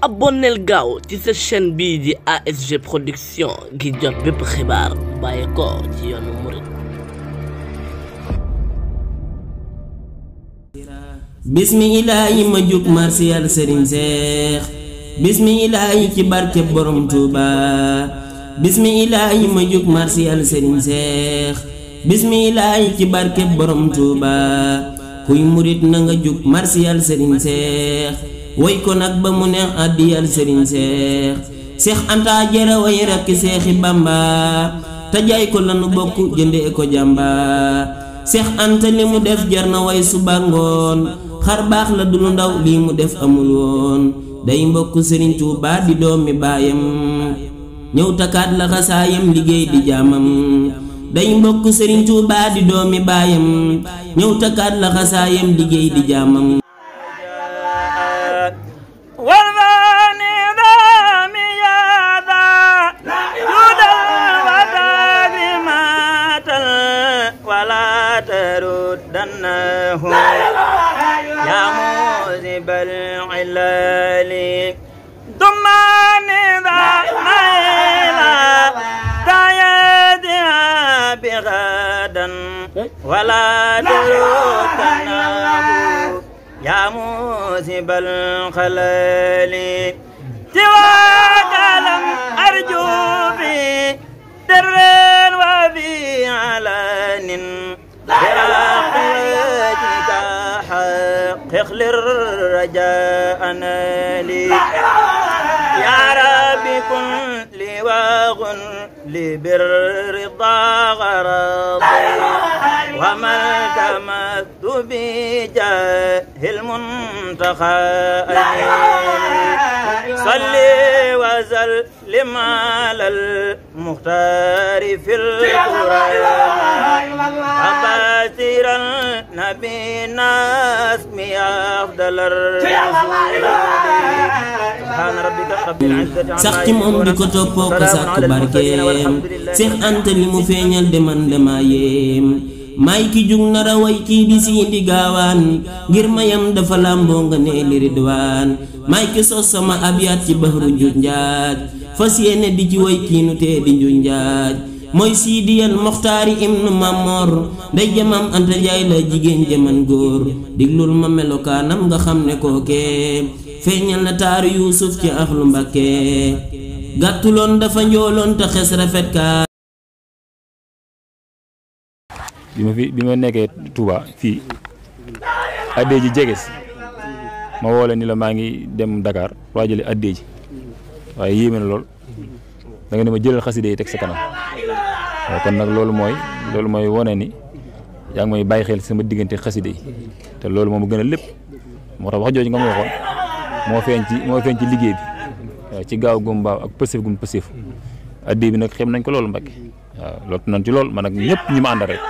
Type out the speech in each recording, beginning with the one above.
abonneel gaaw ci sa chaîne bii di ASG production ngir jot bépp xibaar bàyyi ko ci yoonu murid. bismillaahi ma jug marsiyal Serigne Seex bismillaahi ci barke borom Touba bismillaahi ma jug marsiyal Serigne Seex bismillaahi ci barke borom Touba kuy murit na nga jug marsiyal Serigne Seex way ko nag ba mu neex addiyal Serigne Seex Anta jara way rakki Seexi Bamba te jaay ko lanu bokk jëndee ko jàmba Seex Anta li mu def jar na way suba ngoon xar baax la du lu ndaw lii mu def amul woon day mbokk Serigne Touba di doomi baayam ñëw takkaat la xasaayam liggéey di jaamam day mbokk Serigne Touba di doomi baayam ñëw takkaat la xasaayam liggéey di jaamam يا موذب العلال ضماني ذا نيلا تايدها بغدا ولا تردناه يا موذب الخلال سواك لم أرجو في در وفي علان اخل الرجاء لي يا ربي كن لي واغن لي بالرضا غراضي وما التمست بجاه المنتخى صلي وسلم على المختار في القرآن أباسر نبينا اسمي أفضل الرسول سبحان ربك رب العزة sax ci moom di ko toppoo ko sàkku barkeem Seex Anta li mu feeñal deman dema yéem may ki jug nara way kii di siindi gaawaan ngir mayam dafa làmboo nga ne li ridwaan may ki sos sama abyaat ci bahru juj njaaj fas yéene di ci way kiinu tee di njuj njaaj mooy siidiyal moxtaari ibnu Mamor day jamam Anta Njaay la jigéen jaman góor diglul ma melokaanam nga xam ne kookee feeñal na taaru Yuusuf ci axlu Mbakke gàttuloon dafa njooloon te xes rafet kaa bi ma nekkee Touba fii addee ji jeges ma woo la ni la maa ngi dem Dakar waajale addee ji waaye yéeme na lool da nga ne ma jëlal xaside yi teg sa kanam waaw kon nag loolu mooy wone ni yaa ngi may bàyyi xel sama diggante xaside yi te loolu moom gën a lépp moo tax wax jooju nga ma waxoon moo feeñ ci liggéey bi waaw ci gaaw gum baaw ak pësëf gum pësëf addee bi nag xem nañ ko loolu Mbakke waaw loolu nañ ci loolu man ak ñëpp ñi ma àndal rek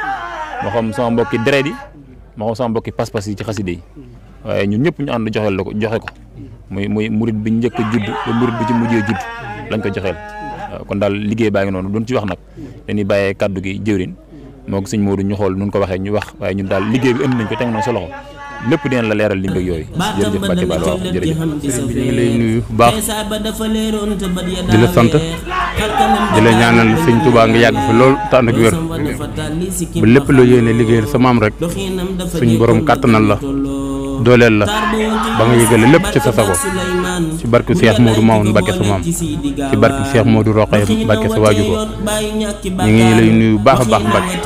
moo xam sama mbokki deret yi moo xam sama mbokki pas-pas yi ci xaside yi waaye ñun ñëpp ñu ànd joxe ko muy murit bi njëkk a judd ba murit bi ci mujjee judd lañ ko joxeel waaw kon daal liggéey baa ngi noonu duñ ci wax nag dañuy bàyyee kàddu gi jëwrin moo ko sëñ Modou ñu xool nun ko waxee ñu wax waaye ñun daal liggéey bi indi nañ ko teg na sa loxo lépp dinañ la leeral lim beeg yooyu jërëjëf Mbacke Balla waaw jërëjëf ñu ngi lay nuyu bu baax di la sant di la ñaanal sëñ Touba nga yàgg fa lool te ànd ak wér ba lépp loo yéene liggéeyal sa maam rek suñ borom kàttanal la dooleel la ba nga yëgale lépp ci sa sago ci barke Cheikh Modou Mamoun Mbacke sa maam ci barke Cheikh Modou Rokhaya Mbacke sa waaju ko ñu ngi lay nuyu bu baax a baax Mbacke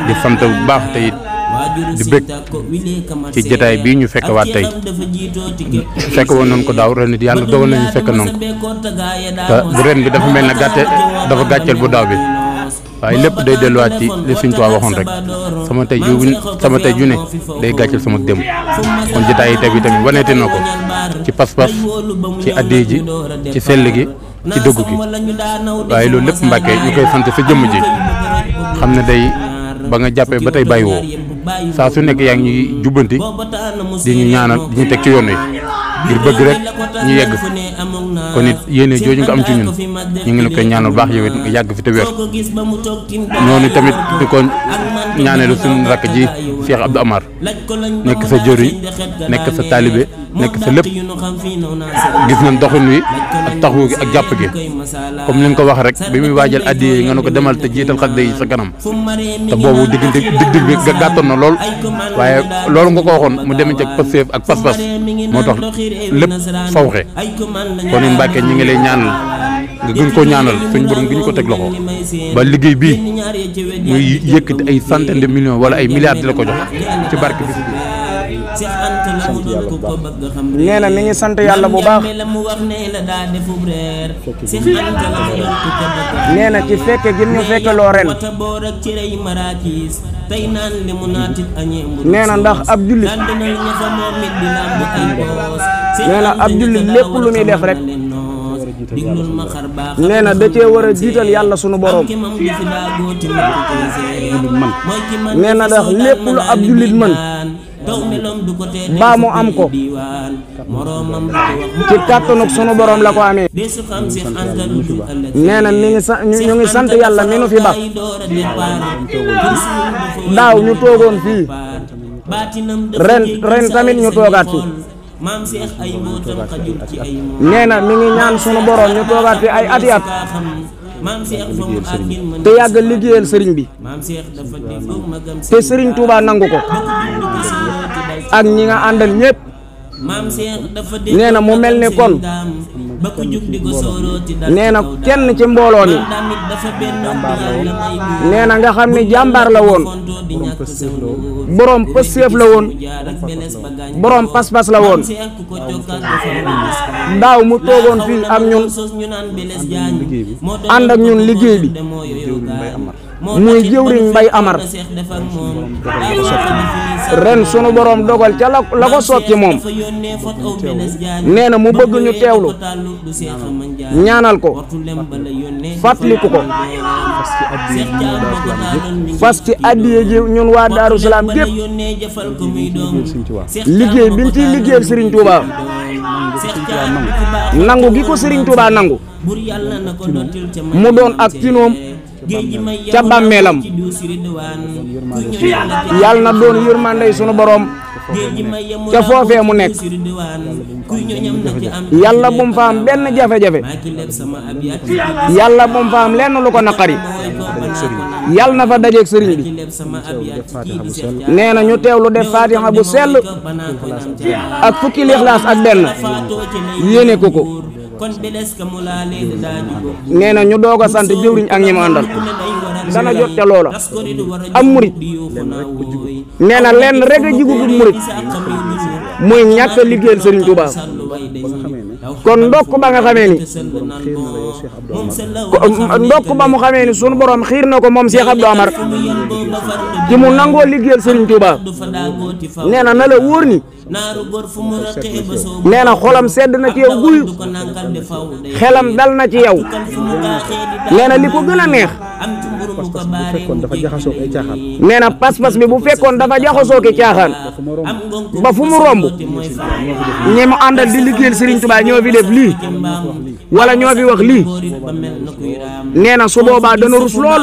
di sant bu baax te it di bëgg ci jotaay bii ñu fekk waat tey fekk woon nañ ko daaw ren it yàlla dogal nañu fekk nañ ko te bu ren bi dafa mel ne dafa gàcceel bu daaw bi waaye lépp day delluwaat ci li Sëñ Tuubaa waxoon rek sama tey ju ne day gàcceel sama démb kon jotaay yi tey bi tamit waneete na ko ci pas-pas ci addee ji ci sell gi ci dëggu gi waaye loolu lépp Mbàkke ñu koy sant sa jëmm ji xam ne day ba nga jàppee ba tey bàyyi woo saa su nekk yaa ngi ñuy jubbanti di ñu ñaanal di ñu teg ci yoon wi ngir bëgg rek ñu yegg fi kon it yéene jooju nga am ci ñun ñu ngi la koy ñaanal baax yow it nga yàgg fi te wér noonu tamit di ko ñaaneelu suñu rakk ji Cheikh Abdou Amar nekk sa jëriñ nekk sa taalibe nekk sa lépp gis nañ doxin wi ak taxawu gi ak jàpp gi comme ni nga ko wax rek bi muy waajal addiya yi nga ne ko demal te jiital xasida yi sa kanam te boobu diggante dig bi gàttoon na lool waaye loolu nga ko waxoon mu demee ci ak passeef ak pas-pas moo tax lépp fawxe kon it Mbàkke ñi ngi lay ñaanal nga gën koo ñaanal suñ borom gi ñu ko teg loxo ba liggéey bii muy yëkkati ay centaine de millions wala ay milliards di la ko jox ci barke bis bi. nee na mi ngi sant yàlla bu baax nee na ci fekke gi ñu fekke loo ren nee na ndax ab jullit nee na ab jullit lépp lu muy def rek nee na da cee war a jiital yàlla sunu borom nee na ndax lépp lu ab jullit mën baa mu am ko ci kàttanug sunu borom la ko amee nee na ñu ngi sant yàlla mi nu fi ba daaw ñu toogoon fii ren tamit ñu toogaat fi nee na mi ngi ñaan sunu borom ñu toogaat fi ay ati at te yàgg liggéeyal sëriñ bi te sëriñ Touba nangu ko ak ñi nga àndal ñëpp nee na mu mel ni kon nee na kenn ci mbooloo mi nee na nga xam ni jàmbaar la woon borom pësseef la woon borom pas-pas la woon daaw mu toogoon fii ak ñun ànd ak ñun liggéey bi muy jëwriñ Mbay Amar ren sunu borom dogal ca la ko soob ci moom nee na mu bëgg ñu teewlu ñaanal ko fàttaliku ko fas ci addiye ji ñun waa Daaru Salaam gépp liggéey biñ ciy liggéeyal Serigne Touba nangu gi ko Serigne Touba nangu mu doon ak tinoom ca bàmmeelam yàlla na doon yërmandey sunu borom ca foofee mu nekk yàlla bu mu fa am benn jafe-jafe yàlla bu mu fa am lenn lu ko naqari yàlla na fa dajeeg sëriñ bi nee na ñu teewlu def fatiha bu sell ak fukki lixlaas ak benn yéene ko ko nee na ñu doog a sant jëwriñ ak ñi mu àndal dana jot ca loola am murit nee na lenn rek a jigugub murit muy ñàkk a liggéeyal Serigne Touba kon ndokk ba nga xamee ni ndokk ba mu xamee ni sunu borom xiir na ko moom Cheikh Abdou Amar ci mu nangoo liggéeyal Serigne Touba nee na la wóor ni nee na xolam sedd na ci yow guy xelam dal na ci yow nee na li ko gën a neex nee na pas-pas bi bu fekkoon dafa jaxasoo ki caaxaan ba fu mu romb ñi mu àndal di liggéeyal Serigne Touba ñoo fi def lii wala ñoo fi wax lii nee na su boobaa dana rus lool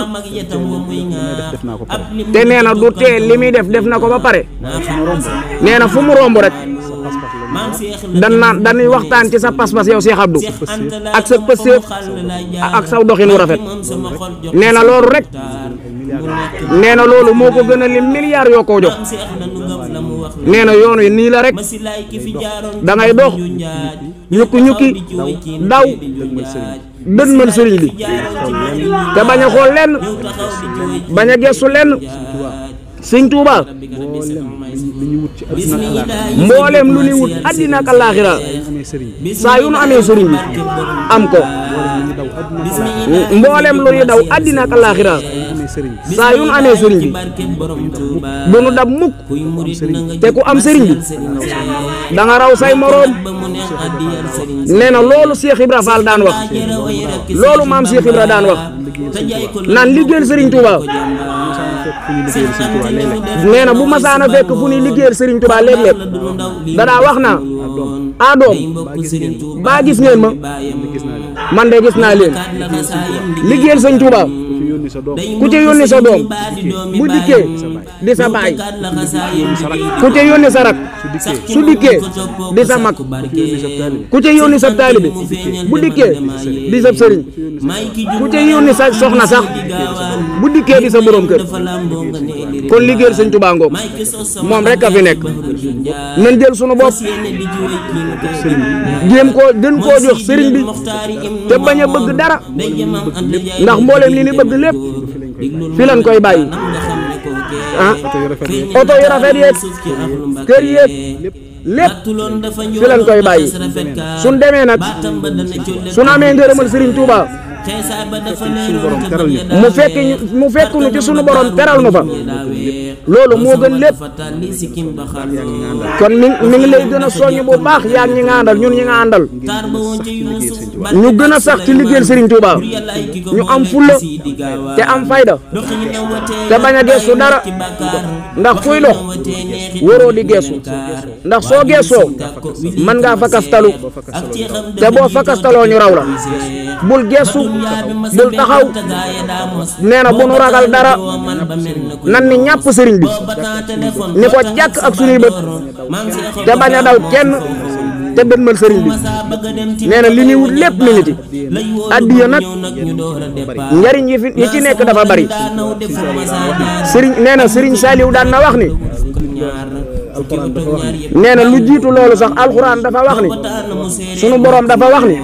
te nee na du tee li muy def na ko ba pare nee na fu mu romb rek dañuy waxtaan ci sa pas-pas yow Cheikh Abdou ak sa pësseef ak sa doxin wu rafet nee na loolu rek nee na loolu moo ko gën a lim milliards yoo ko jox nee na yoon wi nii la rek da ngay dox ñukki daw dënmal sëriñ bi te bañ a xool lenn bañ a gestu lenn Sëriñ Tuuba mboolem lu ni wut àddina ak àllaaxira saa yu nu amee sëriñ bi am ko mboolem lu ñuy daw àddina ak àllaaxira saa yu nu amee sëriñ bi du nu dab mukk te ku am sëriñ bi da nga raw say moroom nee na loolu Cheikh Ibra Fall daan wax loolu maam Cheikh Ibra daan wax naan liggéeyal Sëriñ Tuuba nee na bu masaana fekk fu ñuy liggéeyal Serigne Touba léeg-léeg danaa wax naa doom baa gis ngeen ma man de gis naa leen liggéeyal sëñ Touba ku ca yónni sa doom bu dikkee di sa baay ku ca yónni sa rak su dikkee di sa mag ku ca yónni sa taalibe bu dikkee di sa sëriñ ku ca yónni sa soxna sax bu dikkee di sa borom kër kon liggéeyal sëñ Touba ngoog moom rek a fi nekk nañ jël sunu bopp jéem koo gën koo jox sëriñ bi te bañ a bëgg dara ndax mboolem li ni bëgg lépp fi lañ koy bàyyi oto yu rafet yeeg kër yeeg lépp fi lañ koy bàyyi suñ demee nag suñ amee ngërëmal sëriñ Touba mu fekk nu ci sunu borom teral nu fa loolu moo gën lépp kon mi ngi lay gën a soññ bu baax yaa ñi nga àndal ñun ñi nga àndal ñu gën a sax ci liggéeyal Serigne Touba ñu am fulla te am fayda te bañ a geesu dara ndax kuy dox waroo di geesu ndax soo geesoo mën ngaa fakastalu te boo fakastaloo ñu raw la bul geesu bul taxaw nee na bu nu ragal dara nan ni ñàpp sëriñ bi ni ko jàkk ak suñuy bët te bañ a daw kenn te dënmal sëriñ bi nee na li ñuy wut lépp mi ngi ci addiya nag njariñ yi ci nekk dafa bari sëriñ nee na sëriñ Saliou daan na wax ni nee na lu jiitu loolu sax alxuraan dafa wax ni sunu borom dafa wax ni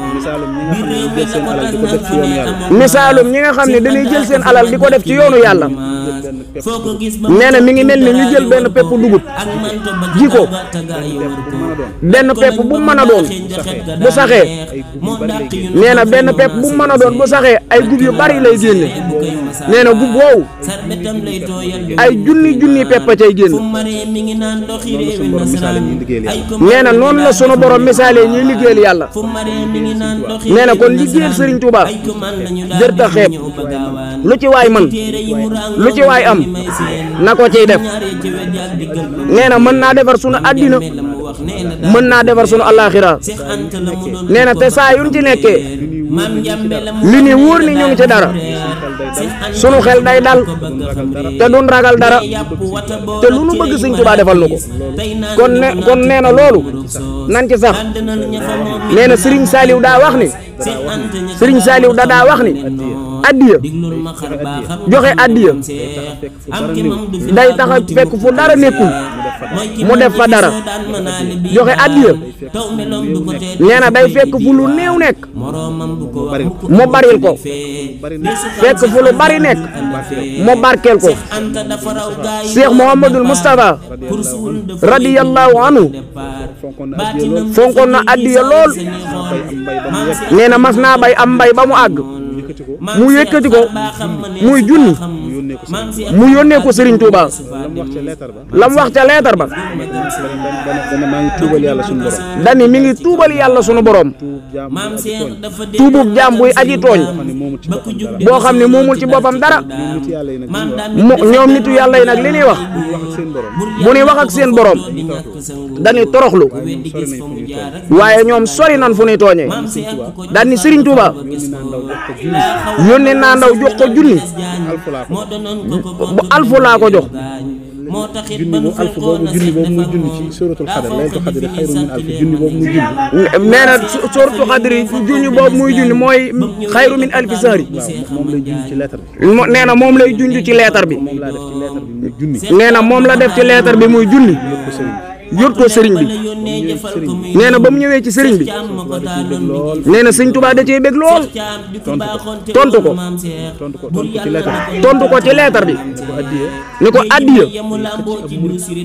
misaalum ñi nga xam ne dañuy jël seen alal di ko def ci yoonu yàlla nee na mi ngi mel ni ñu jël benn pepp dugub ji ko benn pepp bu mën a doon bu saxee nee na benn pepp bu mën a doon bu saxee ay gub yu bari lay génne nee na gub woowu ay junni pepp a cay génn nee na noonu la sunu borom misaalee ñuy liggéeyal yàlla nee na kon liggéeyal Serigne Touba jërta xeeb lu ci waay man lu ci waay am na ko ciy def nee na mën naa defar sunu àddina mën naa defar sunu àllaaxira nee na te saa yuñ ci nekkee li ni wóor ni ñu ngi ci dara sunu xel day dal te duñ ragal dara te lu nu bëgg Sëñ Tuubaa defal nu ko kon nee na loolu nan ci sax nee na Serigne Saliou daa wax ni Serigne Saliou daa wax ni addiya joxe addiya day tax a fekk fu dara nekkul mu def fa dara joxe addiya nee na day fekk fu lu néew nekk mu baril ko fekk fu lu bari nekk mu barkeel ko Cheikh Mouhamadoul Moustapha radiyallahu anhu fonkoon na addiya lool nee na mas naa bay am mbay ba mu àgg mu yëkkati ko muy junni mu yónnee ko Serigne Touba la mu wax ca leetar ba dani mi ngi tuubal yàlla sunu borom tuubug jaam buy aji tooñ boo xam ne moomul ci boppam dara ñoom nitu yàlla yi nag li ñuy wax bu ñuy wax ak seen borom dañuy toroxlu waaye ñoom sori nan fu ñuy tooñee dani Serigne Touba yónnee naa ndaw jox ko junni bu alfu laa ko jox junni boobu muy junni ci suratul xadr laylatul xadri xayru min alfi junni boobu muy junni nee na suratul xadri junni boobu muy junni mooy xayru min alfi sahri moom lay junj ci leetar bi nee na moom lay junj ci leetar bi nee na moom la def ci leetar bi muy junni yót ko sëriñ bi nee na ba mu ñëwee ci sëriñ bi nee na Sëñ Tuubaa da cee bég lool tontu ko ci leetar bi ni ko addiya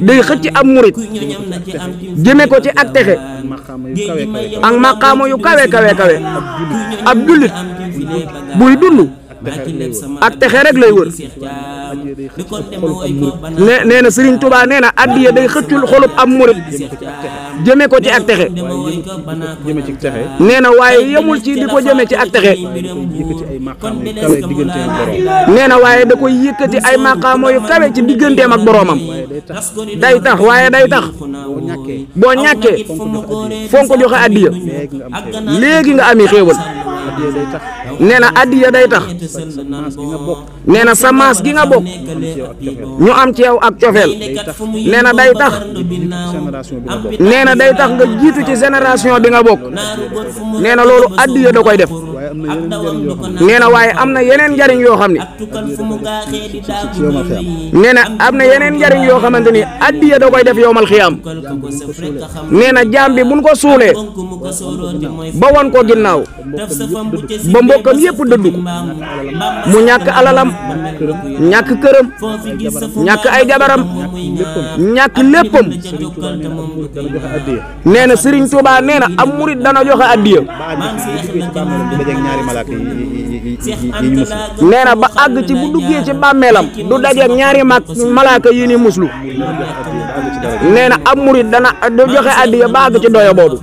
day xëcc ab murit jëme ko ci ak texe ak maqaama yu kawe ab jullit buy dund ak texe rek lay wër nee na Serigne Touba nee na addiya day xëccul xolub am murit jëme ko ci ak texe nee na waaye yemul ci di ko jëme ci ak texe nee na waaye da koy yëkkati ay maqaamo yu kawe ci digganteem ak boroomam day tax waaye day tax boo ñàkkee fonk joxe addiya léegi nga ami xéewal nee na addiya day tax nee na sa maas gi nga bokk ñu am ci yow ak cofeel nee na day tax nee na day tax nga jiitu ci génération bi nga bokk nee na loolu addiya da koy def nee na waaye am na yeneen njariñ yoo xam ne nee na am na yeneen njariñ yoo xamante ni addiya da koy def yowmal xiyaam nee na jaam bi buñ ko suulee ba won ko ginnaaw ba mbokkam yépp dëddu ko mu ñàkk alalam ñàkk këram ñàkk ay jabaram ñàkk léppam nee na Serigne Touba nee na am murit dana joxe addiya nee na ba àgg ci bu duggee ci bàmmeelam du dajeeg ñaari malaaka yi ni muslu nee na am murit dana joxe addiya ba àgg ci doyo boobu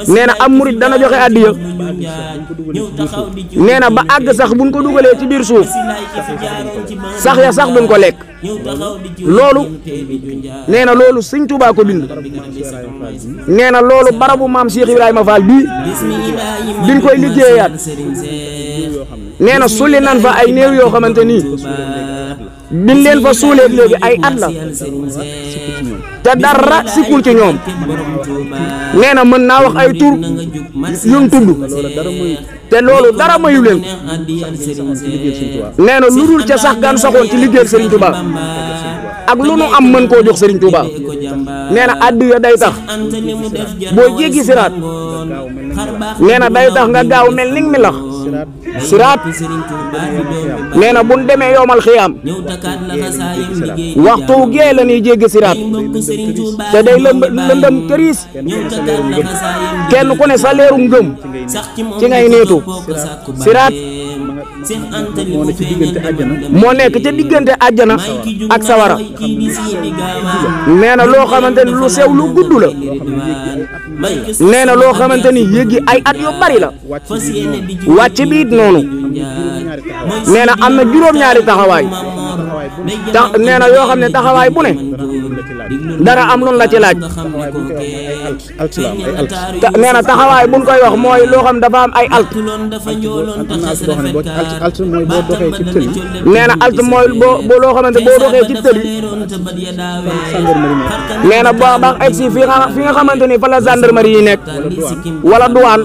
nee na am murit dana joxe addiya nee na ba àgg sax buñ ko dugalee ci biir suuf sax ya sax duñ ko lekk loolu nee na loolu Sëñ Tuubaa ko bind nee na loolu barabu maam Cheikh Ibrahima Fall bii biñ koy liggéeyaat nee na sulli nan fa ay néew yoo xamante ni biñ leen fa suulee léegi ay at la te dara sikkul ci ñoom nee na mën naa wax ay tur yuñ tudd te loolu dara mayu leen nee na lu dul ca sax gan saxoon ci liggéeyal Serigne Touba ak lu nu am mën koo jox Serigne Touba nee na addiya day tax boo jéggi siraat nee na day tax nga gaaw mel ni mi lax siraat nee na buñ demee yowmal xiyaam waxtu gee la ñuy jéggi siraat te day lëndëm këriis kenn ku ne sa leeru ngëm ci ngay niitu siraat moo nekk ca diggante àjjana ak sawara nee na loo xamante ni lu sew lu gudd la nee na loo xamante ni yéegi ay at yu bari la wàcc biit noonu nee na am na juróom-ñaari taxawaay nee na yoo xam ne taxawaay bu ne dara am loolu la ci laaj nee na taxawaay buñ koy wax mooy loo xam dafa am ay alt nee na alt mooy boo loo xamante boo doxee ci tëli nee na boo baax egg si fi nga xamante ni fa la gendarmerie yi nekk wala douane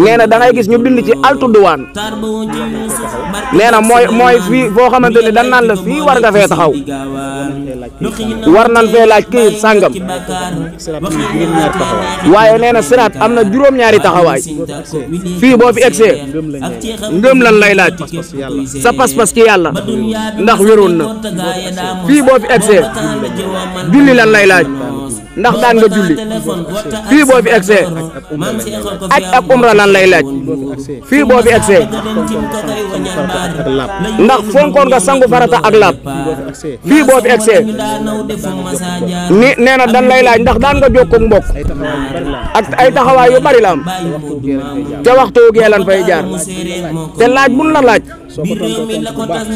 nee na da ngay gis ñu bind ci altu douane nee na mooy fii foo xamante ni dañ naan la fii war nga fee taxaw war nañ fee laaj këyit sàngam waaye nee na siraat am na juróom-ñaari taxawaay fii boo fi egsee ngëm lan lay laaj sa pas-pas ci yàlla ndax wéroon na fii boo fi egsee julli lan lay laaj ndax daan nga julli fii boo fi egsee aj ak umra lan lay laaj fii boo fi egsee ndax fonkoon nga sangu farata ak laab fii boo fi egsee ni nee na dan lay laaj ndax daan nga jokkoo ak mbokk ak ay taxawaay yu bari la am te waxtu gee lan fay jaar te laaj buñ la laaj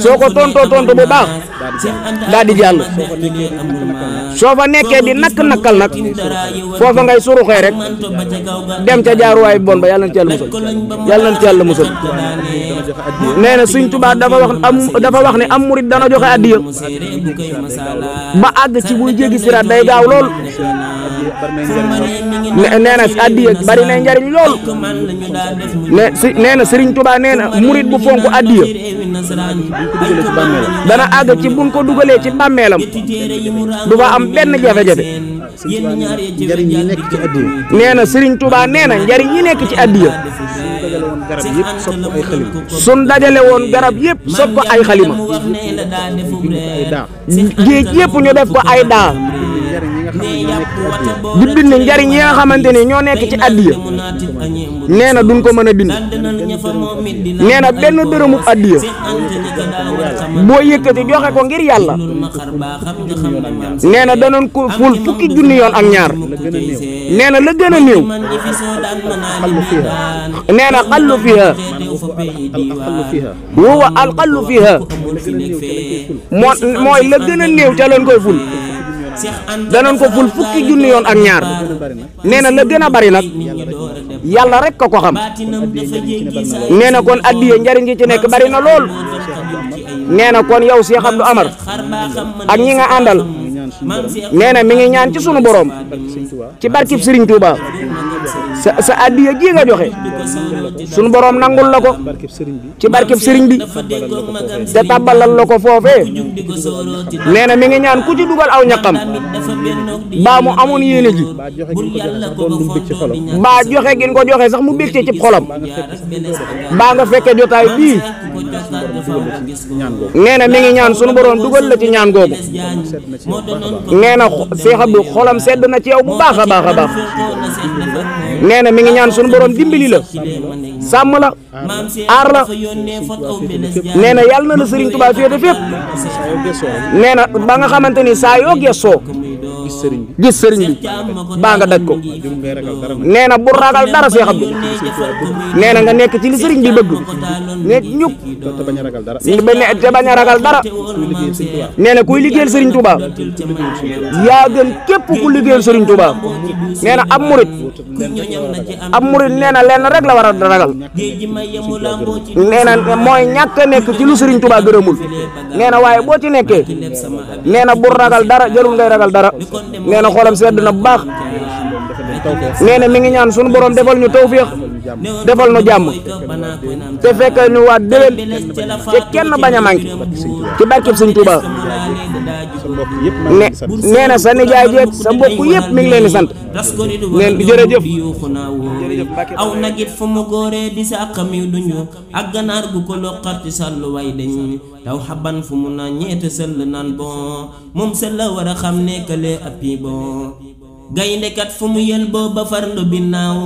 soo ko tontoo tontu bu baax daal di jàll soo fa nekkee di nakk-nakkal nag foofa ngay suruxee rek dem ca jaaruwaay bon ba yàlla na ci yàlla musal yàlla na ci yàlla musal nee na Sëñ Tuubaa dafa wax ne am murit dana joxe addiya ba àgg ci buy jéggi siraat day gaaw lool nee na addiya bari na njariñ lool nee na Sëriñ Tuubaa nee na murit bu fonk addiya dana àgg ci buñ ko dugalee ci bàmmeelam du fa am benn jafe-jafe nee na Sëriñ Tuubaa nee na njariñ yi nekk ci addiya sun dajale woon garab yëpp sopp ko ay xalima géej yëpp ñu def ko ay daa di bind njariñ yi nga xamante ni ñoo nekk ci addiya nee na duñ ko mën a bind nee na benn dërëmu addiya boo yëkkati joxe ko ngir yàlla nee na danoon ko ful fukki junni yoon ak ñaar nee na la gën a néew nee na xallu fiha huwa alxallu fiha mooy la gën a néew ca leen koy ful danoon ko ful fukki junni yoon ak ñaar nee na la gën a bari nag yàlla rek ko xam nee na kon addiya njariñ gi ci nekk bari na lool nee na kon yow Cheikh Abdou Amar ak ñi nga àndal nee na mi ngi ñaan ci sunu borom ci barkib Serigne Touba sa addiya ji nga joxe sunu borom nangul la ko ci barkib Serigne bi te tabbalal la ko foofee nee na mi ngi ñaan ku ci dugal aw ñaqam baa mu amoon yéene ji baa joxe gin ko joxe sax mu bég ci xolam baa nga fekke jotaay bii nee na mi ngi ñaan sunu borom dugal la ci ñaan googu nee na Cheikh Abdou xolam sedd na ci yow bu baax a baax a baax nee na mi ngi ñaan sunu borom dimbali la sàmm la aar la nee na yàlla na la Serigne Touba féete fépp nee na ba nga xamante ni saa yoo gëstoo gis sëriñ bi baa nga daj ko nee na bu ragal dara Cheikh Abdou nee na nga nekk ci li sëriñ bi bëgg nekk ñuk te bañ a ragal dara nee na kuy liggéeyal Serigne Touba yaa gën képp ku liggéeyal Serigne Touba nee na ab murit nee na lenn rek la war a ragal nee na mooy ñàkk a nekk ci lu Serigne Touba gërëmul nee na waaye boo ci nekkee nee na bu ragal dara jarul ngay ragal dara nee na xolam sedd na bu baax nee na mi ngi ñaan sunu borom defal ñu tawfiix defal nu jàmm te fekk ñu waat déwén te kenn bañ a manqué ci barkeb Sëñ Touba nee na sa nijaay jeeg sa mbokk yëpp mi ngi leen di sant neen jërëjëf aw nagit fu mu góoree di sa xamiw duñu ak ganaar gu ko loqarti sàllu way dañ taw xaban fu mu naan ñeete sëll naan bon moom sëll la war a xam nekkalee appi bon gayndekat fu mu yel boo ba farlu bi naaw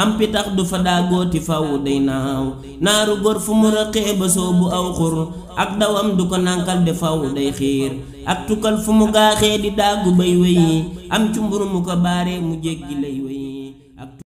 am pitax du fa daagooti faw day naaw naaru góor fu mu rëqee ba soobu aw xur ak dawam du ko nankal de faw day xiir ak tukkal fu mu gaaxee di daagu bay wéyi am cumbur mu ko baare mu jéggi lay wéyi